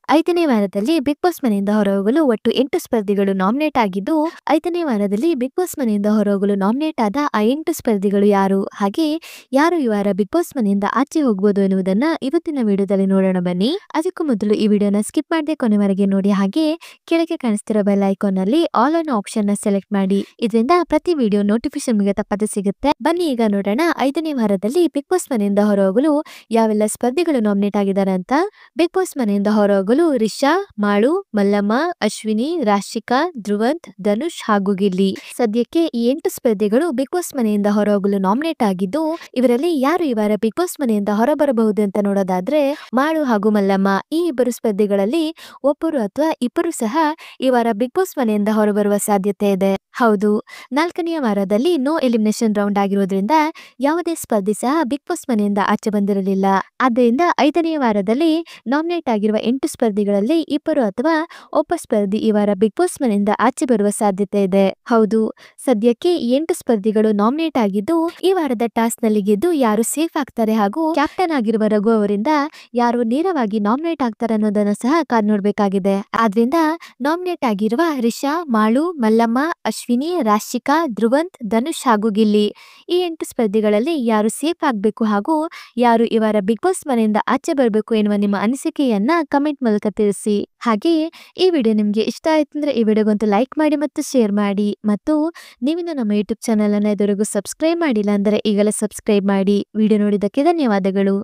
5ನೇ ವಾರದಲ್ಲಿ big boss ಮನೆಯಿಂದ ಹೊರಹೋಗಲು ಒಟ್ಟು 8 ಸ್ಪರ್ಧಿಗಳು ನಾಮಿನೇಟ್ ಆಗಿದ್ದು, 5ನೇ ವಾರದಲ್ಲಿ ಬಿಗ್ ಬಾಸ್ ಮನೆಯಿಂದ ಹೊರಹೋಗಲು ನಾಮಿನೇಟ್ ಆದ ಆ 8 ಸ್ಪರ್ಧಿಗಳು ಯಾರು? ಹಾಗೆ ಯಾರು ಈ ವಾರ ಬಿಗ್ ಬಾಸ್ ಮನೆಯಿಂದ ಆಚೆ ಹೋಗ್ಬೋದು ಎನ್ನುವುದನ್ನ ಇವತ್ತಿನ ವಿಡಿಯೋದಲ್ಲಿ ನೋಡೋಣ ಬನ್ನಿ. ಅದಕ್ಕೂ ಮೊದಲು ಈ ವಿಡಿಯೋನ ಸ್ಕಿಪ್ ಮಾಡದೆ ಕೊನೆವರೆಗೆ ನೋಡಿ. ಹಾಗೆ ಕೆಳಗೆ ಕಾಣಿಸ್ತಿರೋ ಬೆಲ್ ಐಕಾನ್ ನಲ್ಲಿ ಆಲ್ ಅನ್ನೋ ಆಪ್ಷನ್ ನ ಸೆಲೆಕ್ಟ್ ಮಾಡಿ. ಇದರಿಂದ ಪ್ರತಿ ವಿಡಿಯೋ ನೋಟಿಫಿಕೇಶನ್ ನಿಮಗೆ ತಪ್ಪದೆ ಸಿಗುತ್ತೆ. ಬನ್ನಿ ಈಗ ನೋಡೋಣ 5ನೇ ವಾರದಲ್ಲಿ ಬಿಗ್ ಬಾಸ್ ಮನೆಯಿಂದ ಹೊರಹೋಗಲು ಯಾವೆಲ್ಲ ಸ್ಪರ್ಧಿಗಳು ನಾಮಿನೇಟ್ ಆಗಿದ್ದಾರೆ ಅಂತ. ಬಿಗ್ ಬಾಸ್ ಮನೆಯಿಂದ ಹೊರಹೋಗಲು ರಿಷಾ, ಮಾಳು, ಮಲ್ಲಮ್ಮ, ಅಶ್ವಿನಿ, ರಾಶಿಕಾ, ಧ್ರುವಂತ್, ಧನುಷ್ ಹಾಗೂ ಗಿಲ್ಲಿ. ಸದ್ಯಕ್ಕೆ ಈ 8 ಸ್ಪರ್ಧಿಗಳು ಬಿಗ್ ಬಾಸ್ ಮನೆಯಿಂದ ಹೊರಹೋಗಲು ನಾಮಿನೇಟ್ ಆಗಿದ್ದು, ಇವರಲ್ಲಿ ಯಾರು ಈ ವಾರ ಬಿಗ್ ಬಾಸ್ ಮನೆಯಿಂದ ಹೊರಬರಬಹುದು ಅಂತ ನೋಡೋದಾದ್ರೆ ಮಾಳು ಹಾಗೂ ಮಲ್ಲಮ್ಮ. ಈ ಇಬ್ಬರು ಸ್ಪರ್ಧಿಗಳಲ್ಲಿ ಒಬ್ಬರು ಅಥವಾ ಇಬ್ಬರು ಸಹ ಈ ವಾರ ಬಿಗ್ ಬಾಸ್ ಮನೆಯಿಂದ ಹೊರಬರುವ ಸಾಧ್ಯತೆ ಇದೆ. ಹೌದು, 4ನೇ ವಾರದಲ್ಲಿ ನೋ ಎಲಿಮಿನೇಷನ್ ರೌಂಡ್ ಆಗಿರೋದ್ರಿಂದ ಯಾವುದೇ ಸ್ಪರ್ಧಿ ಸಹ ಬಿಗ್ ಬಾಸ್ ಮನೆಯಿಂದ ಆಚೆ ಬಂದಿರಲಿಲ್ಲ. ಆದ್ದರಿಂದ 5ನೇ ವಾರದಲ್ಲಿ ನಾಮಿನೇಟ್ ಆಗಿರುವ 8 ಸ್ಪರ್ಧಿಗಳಲ್ಲಿ ಇಬ್ಬರು ಅಥವಾ ಒಬ್ಬ ಸ್ಪರ್ಧಿ ಈ ವಾರ ಬಿಗ್ ಬಾಸ್ ಮನೆಯಿಂದ ಆಚೆ ಬರುವ ಸಾಧ್ಯತೆ ಇದೆ. ಹೌದು, ಸದ್ಯಕ್ಕೆ 8 ಸ್ಪರ್ಧಿಗಳು ನಾಮಿನೇಟ್ ಆಗಿದ್ದು, ಈ ವಾರದ ಟಾಸ್ಕ್ ನಲ್ಲಿ ಗೆದ್ದು ಯಾರು ಸೇಫ್ ಆಗ್ತಾರೆ ಹಾಗೂ ಕ್ಯಾಪ್ಟನ್ ಆಗಿರುವ ರಘು ಅವರಿಂದ ಯಾರು ನೇರವಾಗಿ ನಾಮಿನೇಟ್ ಆಗ್ತಾರೆ ಅನ್ನೋದನ್ನ ಸಹ ಕಾದ್ ನೋಡ್ಬೇಕಾಗಿದೆ. ಆದ್ರಿಂದ ನಾಮಿನೇಟ್ ಆಗಿರುವ ರಿಷಾ, ಮಾಳು, ಮಲ್ಲಮ್ಮ, ಅಶ್ವಿನಿ, ರಾಶಿಕಾ, ಧ್ರುವಂತ್, ಧನುಷ್ ಹಾಗೂ ಗಿಲ್ಲಿ ಈ 8 ಸ್ಪರ್ಧಿಗಳಲ್ಲಿ ಯಾರು ಸೇಫ್ ಆಗ್ಬೇಕು ಹಾಗೂ ಯಾರು ಈ ವಾರ ಬಿಗ್ ಬಾಸ್ ಮನೆಯಿಂದ ಆಚೆ ಬರಬೇಕು ಎನ್ನುವ ನಿಮ್ಮ ಅನಿಸಿಕೆಯನ್ನ ಕಮೆಂಟ್ ಮೂಲಕ ತಿಳಿಸಿ. ಹಾಗೆಯೇ ಈ ವಿಡಿಯೋ ನಿಮ್ಗೆ ಇಷ್ಟ ಆಯ್ತು ಅಂದ್ರೆ ಈ ವಿಡಿಯೋಗೊಂದು ಲೈಕ್ ಮಾಡಿ ಮತ್ತು ಶೇರ್ ಮಾಡಿ. ಮತ್ತು ನೀವಿನ್ನು ನಮ್ಮ ಯೂಟ್ಯೂಬ್ ಚಾನಲ್ ಅನ್ನ ಇದುವರೆಗೂ ಸಬ್ಸ್ಕ್ರೈಬ್ ಮಾಡಿಲ್ಲ ಅಂದರೆ ಈಗಲೇ ಸಬ್ಸ್ಕ್ರೈಬ್ ಮಾಡಿ. ವಿಡಿಯೋ ನೋಡಿದ್ದಕ್ಕೆ ಧನ್ಯವಾದಗಳು.